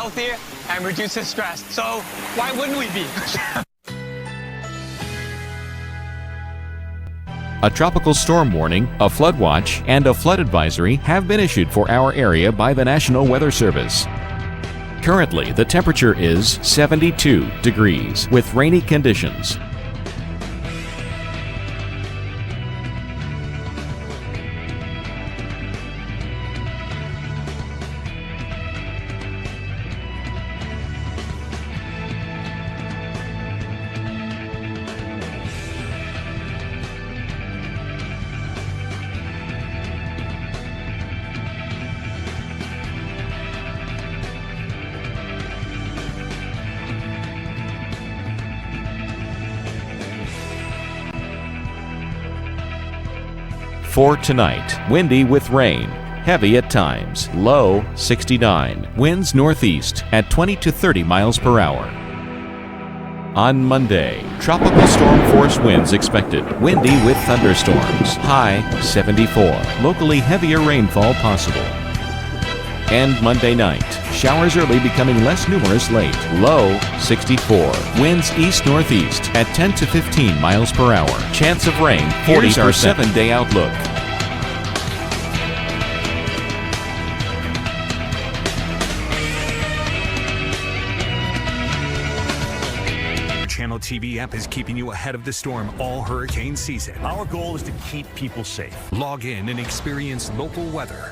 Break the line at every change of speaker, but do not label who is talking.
healthier and reduces stress. So why wouldn't we be?
A tropical storm warning, a flood watch, and a flood advisory have been issued for our area by the National Weather Service. Currently, the temperature is 72 degrees with rainy conditions. For tonight, windy with rain, heavy at times, low 69, winds northeast at 20 to 30 miles per hour. On Monday, tropical storm force winds expected, windy with thunderstorms, high 74, locally heavier rainfall possible. And Monday night, showers early becoming less numerous late, low 64, winds east-northeast at 10 to 15 miles per hour, chance of rain 40%. Here's our 7-day outlook.
Channel TV app is keeping you ahead of the storm all hurricane season.
Our goal is to keep people safe.
Log in and experience local weather.